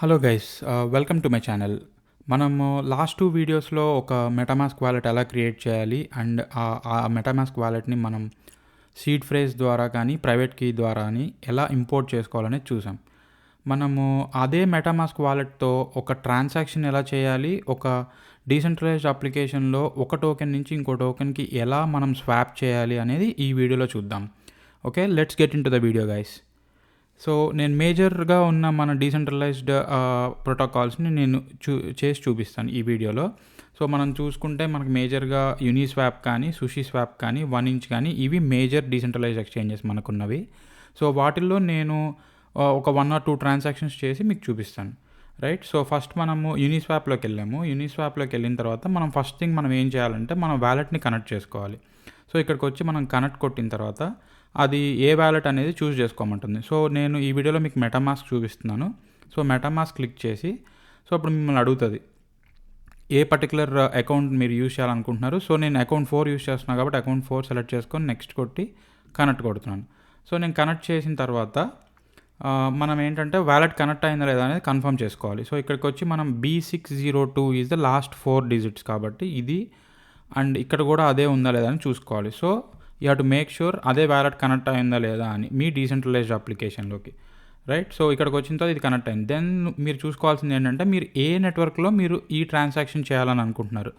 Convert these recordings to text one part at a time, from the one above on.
Hello guys, welcome to my channel. మనము last 2 వీడియోస్లో ఒక మెటామాస్క్ వాలెట్ ఎలా క్రియేట్ చేయాలి అండ్ ఆ మెటామాస్క్ వాలెట్ని మనం సీడ్ ఫ్రేజ్ ద్వారా కానీ ప్రైవేట్ కీ ద్వారా కానీ ఎలా ఇంపోర్ట్ చేసుకోవాలనేది చూసాం. మనము అదే మెటామాస్క్ వాలెట్తో ఒక ట్రాన్సాక్షన్ ఎలా చేయాలి, ఒక డీసెంట్రలైజ్డ్ అప్లికేషన్లో ఒక టోకెన్ నుంచి ఇంకో టోకెన్కి ఎలా మనం స్వాప్ చేయాలి అనేది ఈ వీడియోలో చూద్దాం. Okay, let's get in to the video guys. So నేను మేజర్గా ఉన్న మన డీసెంట్రలైజ్డ్ ప్రోటోకాల్స్ని నేను చేసి చూపిస్తాను ఈ వీడియోలో. సో మనం చూసుకుంటే మనకు మేజర్గా యునిస్వాప్ కానీ సుషిస్వాప్ కానీ 1 ఇంచ్ కానీ ఇవి మేజర్ డీసెంట్రలైజ్డ్ ఎక్స్చేంజెస్ మనకున్నవి. సో వాటిల్లో నేను ఒక 1 or 2 ట్రాన్సాక్షన్స్ చేసి మీకు చూపిస్తాను, రైట్. సో ఫస్ట్ మనము యూనిస్వాప్లోకి వెళ్ళాము. యూనిస్వాప్లోకి వెళ్ళిన తర్వాత మనం ఫస్ట్ థింగ్ మనం ఏం చేయాలంటే మన వ్యాలెట్ని కనెక్ట్ చేసుకోవాలి. సో ఇక్కడికి వచ్చి మనం కనెక్ట్ కొట్టిన తర్వాత అది ఏ వ్యాలెట్ అనేది చూస్ చేసుకోమంటుంది. సో నేను ఈ వీడియోలో మీకు మెటామాస్క్ చూపిస్తున్నాను. సో మెటామాస్క్ క్లిక్ చేసి సో అప్పుడు మిమ్మల్ని అడుగుతుంది ఏ పర్టికులర్ అకౌంట్ మీరు యూజ్ చేయాలనుకుంటున్నారు. సో నేను అకౌంట్ 4 యూజ్ చేస్తున్నాను కాబట్టి అకౌంట్ 4 సెలెక్ట్ చేసుకొని నెక్స్ట్ కొట్టి కనెక్ట్ కొడుతున్నాను. సో నేను కనెక్ట్ చేసిన తర్వాత మనం ఏంటంటే వ్యాలెట్ కనెక్ట్ అయిందా లేదా అనేది కన్ఫర్మ్ చేసుకోవాలి. సో ఇక్కడికి వచ్చి మనం B602 is the last 4 digits కాబట్టి ఇది అండ్ ఇక్కడ కూడా అదే ఉందా లేదా అని చూసుకోవాలి. So you have to make sure అదే వ్యాలెట్ కనెక్ట్ అయిందా లేదా అని మీ డీసెంట్రలైజ్డ్ అప్లికేషన్లోకి, రైట్. సో ఇక్కడికి వచ్చిన తర్వాత ఇది కనెక్ట్ అయింది. దెన్ మీరు చూసుకోవాల్సింది ఏంటంటే మీరు ఏ నెట్వర్క్లో మీరు ఈ ట్రాన్సాక్షన్ చేయాలని అనుకుంటున్నారు.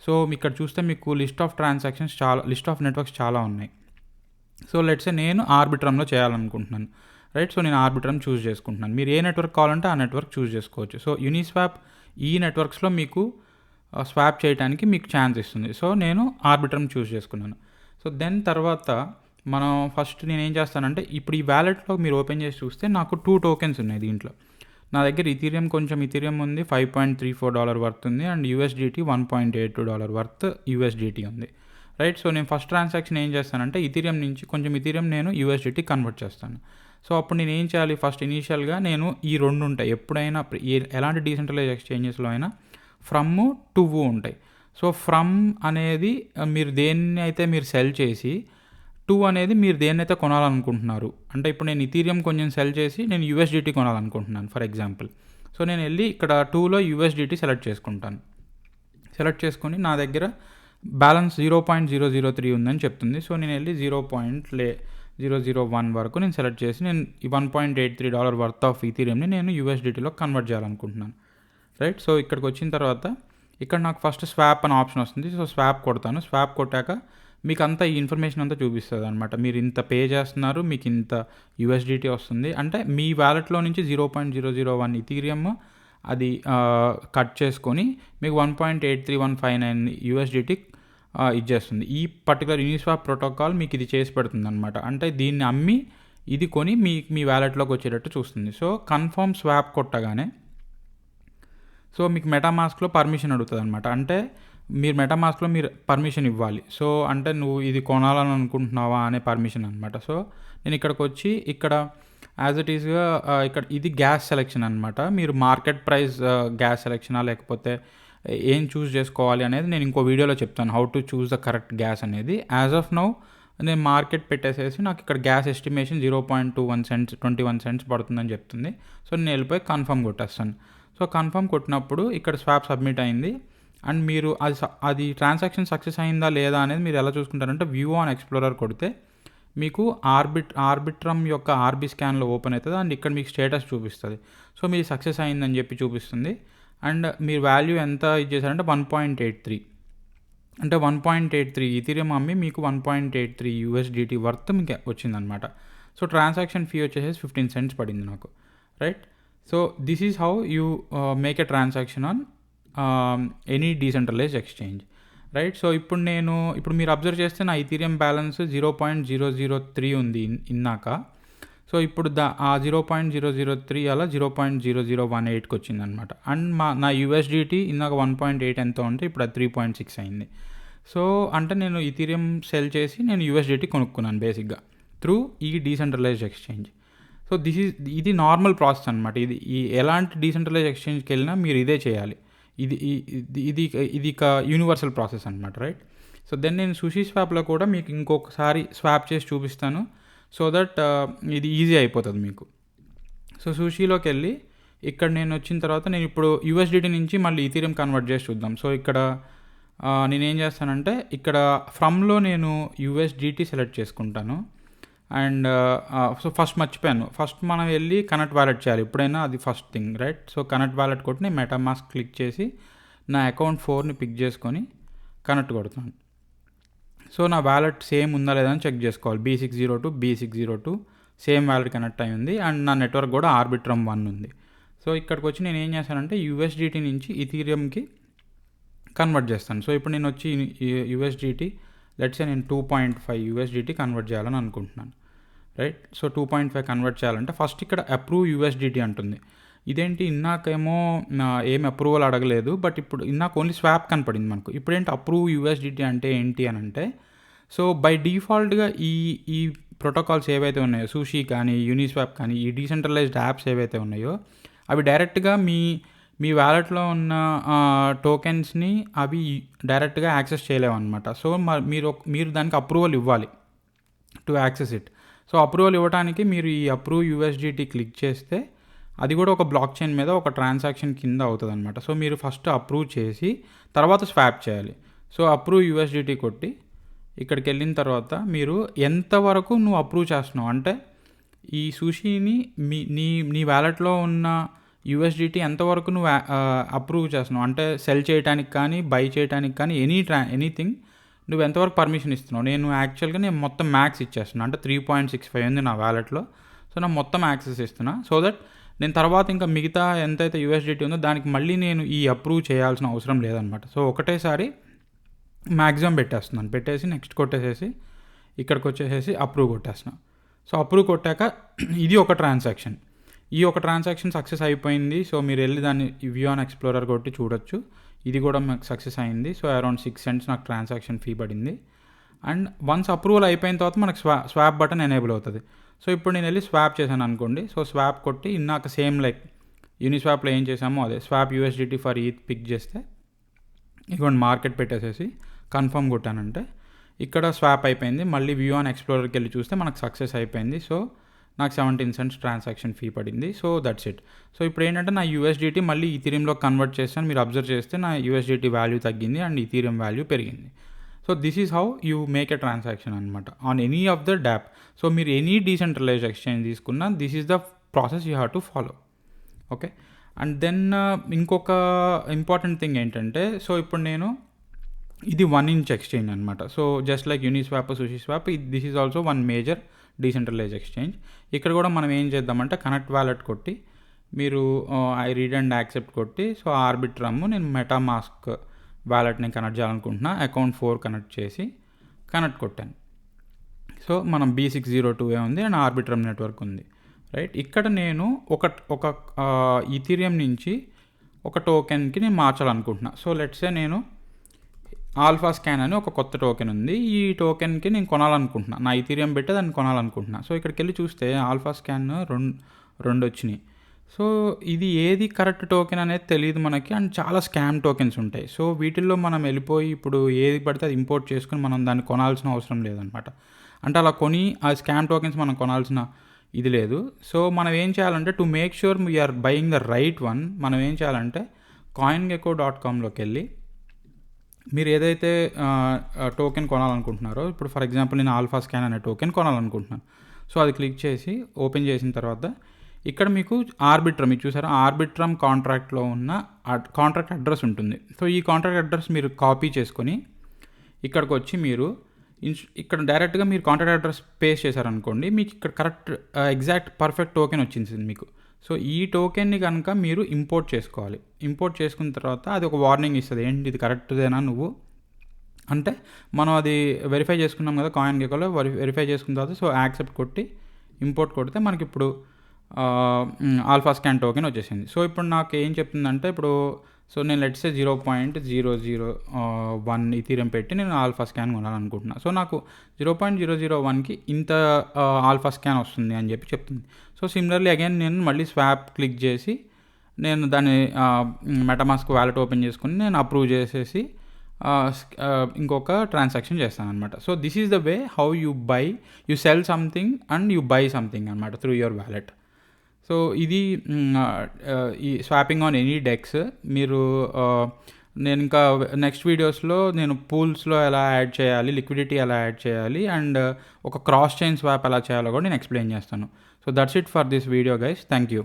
సో ఇక్కడ చూస్తే మీకు లిస్ట్ ఆఫ్ నెట్వర్క్స్ చాలా ఉన్నాయి. సో లెట్స్ నేను ఆర్బిట్రమ్లో చేయాలనుకుంటున్నాను, రైట్. సో నేను ఆర్బిట్రమ్ చూస్ చేసుకుంటున్నాను. మీరు ఏ నెట్వర్క్ కావాలంటే ఆ నెట్వర్క్ చూస్ చేసుకోవచ్చు. సో యూనిస్వాప్ ఈ నెట్వర్క్స్లో మీకు స్వాప్ చేయడానికి మీకు ఛాన్స్ ఇస్తుంది. సో నేను ఆర్బిట్రమ్ చూస్ చేసుకున్నాను. సో దెన్ తర్వాత మనం ఫస్ట్ నేను ఏం చేస్తానంటే ఇప్పుడు ఈ వ్యాలెట్లో మీరు ఓపెన్ చేసి చూస్తే నాకు 2 టోకెన్స్ ఉన్నాయి దీంట్లో. నా దగ్గర ఇథీరియం ఉంది, $5.34 వర్త్ ఉంది, అండ్ USDT $1.82 వర్త్ USDT ఉంది, రైట్. సో నేను ఫస్ట్ ట్రాన్సాక్షన్ ఏం చేస్తానంటే ఇథీరియం నేను USDT కన్వర్ట్ చేస్తాను. సో అప్పుడు నేను ఏం చేయాలి, ఫస్ట్ ఇనీషియల్గా నేను ఈ 2 ఉంటాయి ఎప్పుడైనా ఎలాంటి డీసెంట్రలైజ్ ఎక్స్చేంజెస్లో అయినా ఫ్రమ్ టు ఉంటాయి. సో ఫ్రమ్ అనేది మీరు దేన్ని అయితే మీరు సెల్ చేసి, టు అనేది మీరు దేన్నైతే కొనాలనుకుంటున్నారు. అంటే ఇప్పుడు నేను ఇథీరియం కొంచెం సెల్ చేసి నేను USDT కొనాలనుకుంటున్నాను ఫర్ ఎగ్జాంపుల్. సో నేను వెళ్ళి ఇక్కడ 2లో USDT సెలెక్ట్ చేసుకుంటాను. సెలెక్ట్ చేసుకొని నా దగ్గర బ్యాలెన్స్ 0.003 ఉందని చెప్తుంది. సో నేను వెళ్ళి 0.001 వరకు నేను సెలెక్ట్ చేసి నేను ఈ $1.83 వర్త్ ఆఫ్ ఇథీరియంని నేను USDTలో కన్వర్ట్ చేయాలనుకుంటున్నాను, రైట్. సో ఇక్కడికి వచ్చిన తర్వాత ఇక్కడ నాకు ఫస్ట్ స్వాప్ అనే ఆప్షన్ వస్తుంది. సో స్వాప్ కొడతాను. స్వాప్ కొట్టాక మీకు అంతా ఈ ఇన్ఫర్మేషన్ అంతా చూపిస్తుంది అనమాట. మీరు ఇంత పే చేస్తున్నారు, మీకు ఇంత USDT వస్తుంది అంటే మీ వ్యాలెట్లో నుంచి 0.001 ఇథీరియం అది కట్ చేసుకొని మీకు 1.83159 USDT ఇచ్చేస్తుంది. ఈ పర్టికులర్ యూనిస్వాప్ ప్రోటోకాల్ మీకు ఇది చేసి పెడుతుంది అనమాట. అంటే దీన్ని అమ్మి ఇది కొని మీ వ్యాలెట్లోకి వచ్చేటట్టు చూస్తుంది. సో కన్ఫర్మ్ స్వాప్ కొట్టగానే సో మీకు మెటామాస్క్లో పర్మిషన్ అడుగుతుంది అనమాట. అంటే మీరు మెటామాస్క్లో మీరు పర్మిషన్ ఇవ్వాలి. సో అంటే నువ్వు ఇది కొనాలని అనుకుంటున్నావా అనే పర్మిషన్ అనమాట. సో నేను ఇక్కడికి వచ్చి ఇక్కడ యాజ్ ఇట్ ఈస్గా ఇక్కడ ఇది గ్యాస్ సెలెక్షన్ అనమాట. మీరు మార్కెట్ ప్రైస్ గ్యాస్ సెలెక్షనా లేకపోతే ఏం చూస్ చేసుకోవాలి అనేది నేను ఇంకో వీడియోలో చెప్తాను, how to choose the correct gas అనేది. యాజ్ ఆఫ్ నౌ నేను మార్కెట్ పెట్టేసేసి నాకు ఇక్కడ గ్యాస్ ఎస్టిమేషన్ 0.21 cents పడుతుందని చెప్తుంది. సో నేను వెళ్ళిపోయి కన్ఫర్మ్ కొట్టేస్తాను. సో కన్ఫర్మ్ కొట్టినప్పుడు ఇక్కడ స్వాప్ సబ్మిట్ అయింది అండ్ మీరు అది ట్రాన్సాక్షన్ సక్సెస్ అయిందా లేదా అనేది మీరు ఎలా చూసుకుంటారంటే వ్యూ ఆన్ ఎక్స్ప్లోరర్ కొడితే మీకు ఆర్బిట్రమ్ యొక్క ఆర్బీ స్కాన్లో ఓపెన్ అవుతుంది అండ్ ఇక్కడ మీకు స్టేటస్ చూపిస్తుంది. సో మీరు సక్సెస్ అయిందని చెప్పి చూపిస్తుంది అండ్ మీరు వాల్యూ ఎంత ఇచ్చేసారంటే 1.83 అంటే 1.83 ఇథీరియం అమ్మి మీకు 1.83 USDT వర్త్ మీకు వచ్చిందనమాట. సో ట్రాన్సాక్షన్ ఫీ వచ్చేసి 15 cents పడింది నాకు, right. So this is how you make a transaction on any decentralised exchange, right. So ఇప్పుడు మీరు అబ్జర్వ్ చేస్తే నా ఇథీరియం బ్యాలెన్స్ 0.003 ఉంది ఇన్నాక. సో ఇప్పుడు ఆ 0.003 అలా 0.0018కి వచ్చిందనమాట. అండ్ నా USDT ఇందాక 1.8 ఎంతో ఉంటే ఇప్పుడు అది 3.6 అయింది. సో అంటే నేను ఇథీరియం సెల్ చేసి నేను USDT కొనుక్కున్నాను బేసిక్గా త్రూ ఈ డీసెంట్రలైజ్డ్ ఎక్స్చేంజ్. సో ఇది నార్మల్ ప్రాసెస్ అనమాట. ఈ ఎలాంటి డీసెంట్రలైజ్ ఎక్స్చేంజ్కి వెళ్ళినా మీరు ఇదే చేయాలి. ఇది ఒక యూనివర్సల్ ప్రాసెస్ అనమాట, రైట్. సో దెన్ నేను సుషిస్వాప్లో కూడా మీకు ఇంకొకసారి స్వాప్ చేసి చూపిస్తాను సో దట్ ఇది ఈజీ అయిపోతుంది మీకు. సో సుషిలోకి వెళ్ళి ఇక్కడ నేను వచ్చిన తర్వాత నేను ఇప్పుడు యూఎస్డిటీ నుంచి మళ్ళీ ఈథీరియం కన్వర్ట్ చేసి చూద్దాం. సో ఇక్కడ నేనేం చేస్తానంటే ఇక్కడ ఫ్రమ్లో నేను యూఎస్డిటీ సెలెక్ట్ చేసుకుంటాను. అండ్ సో ఫస్ట్ మర్చిపోయాను, ఫస్ట్ మనం వెళ్ళి కనెక్ట్ వ్యాలెట్ చేయాలి ఎప్పుడైనా, అది first thing right. So connect wallet కొట్టి నేను మెటామాస్క్ క్లిక్ చేసి నా అకౌంట్ 4ని పిక్ చేసుకొని కనెక్ట్ కొడతాను. సో నా వ్యాలెట్ సేమ్ ఉందా లేదా అని చెక్ చేసుకోవాలి. B602 సేమ్ వ్యాలెట్ కనెక్ట్ అయి ఉంది అండ్ నా నెట్వర్క్ కూడా ఆర్బిట్రమ్ 1 ఉంది. సో ఇక్కడికి వచ్చి నేను ఏం చేస్తానంటే యూఎస్డిటీ నుంచి ఈథీరియంకి కన్వర్ట్ చేస్తాను. సో ఇప్పుడు నేను వచ్చి యూఎస్డిటీ లెట్స్ నేను 2.5 యూఎస్డిటీ కన్వర్ట్ చేయాలని అనుకుంటున్నాను రైట్. సో 2.5 కన్వర్ట్ చేయాలంటే ఫస్ట్ ఇక్కడ అప్రూవ్ యూఎస్డిటీ అంటుంది. ఇదేంటి ఇన్నాకేమో ఏం అప్రూవల్ అడగలేదు, బట్ ఇప్పుడు ఇన్నాక ఓన్లీ స్వాప్ కనపడింది మనకు. ఇప్పుడేంటి అప్రూవ్ యూఎస్డిటీ అంటే ఏంటి అని అంటే, సో బై డిఫాల్ట్గా ఈ ప్రోటోకాల్స్ ఏవైతే ఉన్నాయో సుషి కానీ యూనిస్వాప్ కానీ ఈ డీసెంట్రలైజ్డ్ యాప్స్ ఏవైతే ఉన్నాయో అవి డైరెక్ట్గా మీ వ్యాలెట్లో ఉన్న టోకెన్స్ని అవి డైరెక్ట్గా యాక్సెస్ చేయలేవు అనమాట. సో మీరు దానికి అప్రూవల్ ఇవ్వాలి to access it. So approval ఇవ్వడానికి మీరు ఈ అప్రూవ్ యూఎస్డిటీ క్లిక్ చేస్తే అది కూడా ఒక బ్లాక్ చైన్ మీద ఒక ట్రాన్సాక్షన్ కింద అవుతుంది అనమాట. సో మీరు ఫస్ట్ అప్రూవ్ చేసి తర్వాత స్వాప్ చేయాలి. సో అప్రూవ్ యూఎస్డిటీ కొట్టి ఇక్కడికి వెళ్ళిన తర్వాత మీరు ఎంతవరకు నువ్వు అప్రూవ్ చేస్తున్నావు అంటే ఈ సుషిని నీ వ్యాలెట్లో ఉన్న యూఎస్డిటీ ఎంతవరకు నువ్వు అప్రూవ్ చేస్తున్నావు అంటే సెల్ చేయడానికి కానీ బై చేయడానికి కానీ ఎనీథింగ్ నువ్వు ఎంతవరకు పర్మిషన్ ఇస్తున్నావు. నేను మొత్తం మ్యాక్స్ ఇచ్చేస్తున్నాను అంటే 3.65 ఉంది నా వ్యాలెట్లో. సో నా మొత్తం యాక్సెస్ ఇస్తున్నా సో దట్ నేను తర్వాత ఇంకా మిగతా ఎంతైతే యూఎస్డిటీ ఉందో దానికి మళ్ళీ నేను ఈ అప్రూవ్ చేయాల్సిన అవసరం లేదనమాట. సో ఒకటేసారి మ్యాక్సిమం పెట్టేసి నెక్స్ట్ కొట్టేసేసి ఇక్కడికి వచ్చేసేసి అప్రూవ్ కొట్టేస్తున్నాను. సో అప్రూవ్ కొట్టాక ఇది ఒక ట్రాన్సాక్షన్, ఈ ఒక ట్రాన్సాక్షన్ సక్సెస్ అయిపోయింది. సో మీరు వెళ్ళి దాన్ని వ్యూ ఆన్ ఎక్స్ప్లోరర్ కొట్టి చూడొచ్చు, ఇది కూడా మాకు సక్సెస్ అయింది. సో అరౌండ్ 6 cents నాకు ట్రాన్సాక్షన్ ఫీ పడింది. అండ్ వన్స్ అప్రూవల్ అయిపోయిన తర్వాత మనకు స్వాప్ బటన్ ఎనేబుల్ అవుతుంది. సో ఇప్పుడు నేను వెళ్ళి స్వాప్ చేశాను అనుకోండి. సో స్వాప్ కొట్టి ఇన్నాక సేమ్ లైక్ యూనిస్వాప్లో ఏం చేసామో అదే swap USDT for ETH pick చేస్తే ఇటువంటి మార్కెట్ పెట్టేసేసి కన్ఫర్మ్ కొట్టానంటే ఇక్కడ స్వాప్ అయిపోయింది. మళ్ళీ వ్యూ ఆన్ ఎక్స్ప్లోరర్కి వెళ్ళి చూస్తే మనకు సక్సెస్ అయిపోయింది. సో నాకు 17 cents ట్రాన్సాక్షన్ ఫీ పడింది. So that's it. సో ఇప్పుడు ఏంటంటే నా యూఎస్డిటీ మళ్ళీ ఈథీరియంలో కన్వర్ట్ చేస్తాను. మీరు అబ్జర్వ్ చేస్తే నా యూఎస్డిటీ వాల్యూ తగ్గింది అండ్ ఈథీరియం వాల్యూ పెరిగింది. So this is how you make a transaction అనమాట on any of the dapp. So మీరు ఎనీ డీసెంట్రలైజ్డ్ ఎక్స్చేంజ్ తీసుకున్నా this is the process you have to follow. Okay. And then ఇంకొక important thing ఏంటంటే, so ఇప్పుడు నేను ఇది 1 inch exchange అనమాట. So just like Uniswap SushiSwap this is also one major decentralised exchange. ఇక్కడ కూడా మనం ఏం చేద్దామంటే కనెక్ట్ వ్యాలెట్ కొట్టి మీరు ఐ రీడ్ అండ్ యాక్సెప్ట్ కొట్టి సో ఆర్బిట్రమ్ నేను మెటామాస్క్ వ్యాలెట్ని కనెక్ట్ చేయాలనుకుంటున్నా. అకౌంట్ 4 కనెక్ట్ చేసి కనెక్ట్ కొట్టాను. సో మనం B602 ఉంది అండ్ ఆర్బిట్రమ్ నెట్వర్క్ ఉంది రైట్. ఇక్కడ నేను ఒక ఈథీరియం నుంచి ఒక టోకెన్కి నేను మార్చాలనుకుంటున్నా. సో లెట్సే నేను ఆల్ఫా స్కాన్ అని ఒక కొత్త టోకెన్ ఉంది, ఈ టోకెన్కి నేను కొనాలనుకుంటున్నా, నా ఈథీరియం పెట్టి దాన్ని కొనాలనుకుంటున్నా. సో ఇక్కడికి వెళ్ళి చూస్తే ఆల్ఫా స్కాన్ రెండు వచ్చినాయి. సో ఇది ఏది కరెక్ట్ టోకెన్ అనేది తెలియదు మనకి అండ్ చాలా స్కామ్ టోకెన్స్ ఉంటాయి. సో వీటిల్లో మనం వెళ్ళిపోయి ఇప్పుడు ఏది పడితే అది ఇంపోర్ట్ చేసుకుని మనం దాన్ని కొనాల్సిన అవసరం లేదనమాట. అంటే అలా కొని ఆ స్కామ్ టోకెన్స్ మనం కొనాల్సిన ఇది లేదు. సో మనం ఏం చేయాలంటే to make sure we're buying the right one, మనం ఏం చేయాలంటే coingecko.comలోకి వెళ్ళి మీరు ఏదైతే టోకెన్ కొనాలనుకుంటున్నారో, ఇప్పుడు ఫర్ ఎగ్జాంపుల్ నేను ఆల్ఫా స్కాన్ అనే టోకెన్ కొనాలనుకుంటున్నాను. సో అది క్లిక్ చేసి ఓపెన్ చేసిన తర్వాత ఇక్కడ మీకు ఆర్బిట్రమ్ ఇది చూసారా, ఆర్బిట్రమ్ కాంట్రాక్ట్లో ఉన్న కాంట్రాక్ట్ అడ్రస్ ఉంటుంది. సో ఈ కాంట్రాక్ట్ అడ్రస్ మీరు కాపీ చేసుకొని ఇక్కడికి వచ్చి మీరు ఇక్కడ డైరెక్ట్గా మీరు కాంట్రాక్ట్ అడ్రస్ పేస్ట్ చేశారనుకోండి, మీకు ఇక్కడ కరెక్ట్ ఎగ్జాక్ట్ పర్ఫెక్ట్ టోకెన్ వచ్చింది మీకు. సో ఈ టోకెన్ని కనుక మీరు ఇంపోర్ట్ చేసుకోవాలి. ఇంపోర్ట్ చేసుకున్న తర్వాత అది ఒక వార్నింగ్ ఇస్తుంది, ఏంటి ఇది కరెక్ట్దేనా నువ్వు అంటే. మనం అది వెరిఫై చేసుకున్నాం కదా కాయిన్గెకోలో, వెరిఫై చేసుకున్న తర్వాత సో యాక్సెప్ట్ కొట్టి ఇంపోర్ట్ కొడితే మనకి ఇప్పుడు ఆల్ఫా స్కాన్ టోకెన్ వచ్చేసింది. సో ఇప్పుడు నాకు ఏం చెప్తుందంటే, ఇప్పుడు సో నేను లెట్సే 0.001 ఈథీరియం పెట్టి నేను ఆల్ఫా స్కాన్ కొనాలనుకుంటున్నాను. సో నాకు 0.001కి ఇంత ఆల్ఫా స్కాన్ వస్తుంది అని చెప్పి చెప్తుంది. సో సిమిలర్లీ అగైన్ నేను మళ్ళీ స్వాప్ క్లిక్ చేసి నేను దాన్ని మెటామాస్క్ వ్యాలెట్ ఓపెన్ చేసుకుని నేను అప్రూవ్ చేసేసి ఇంకొక ట్రాన్సాక్షన్ చేస్తాను అనమాట. So this is the way how you cell something and you by something అనమాట త్రూ యువర్ వ్యాలెట్. సో ఇది ఈ స్వాపింగ్ ఆన్ ఎనీ డెక్స్. మీరు నేను ఇంకా నెక్స్ట్ వీడియోస్లో నేను పూల్స్లో ఎలా యాడ్ చేయాలి, లిక్విడిటీ ఎలా యాడ్ చేయాలి, అండ్ ఒక క్రాస్ చైన్ స్వాప్ ఎలా చేయాలో కూడా నేను ఎక్స్ప్లెయిన్ చేస్తాను. So that's it for this video guys. Thank you.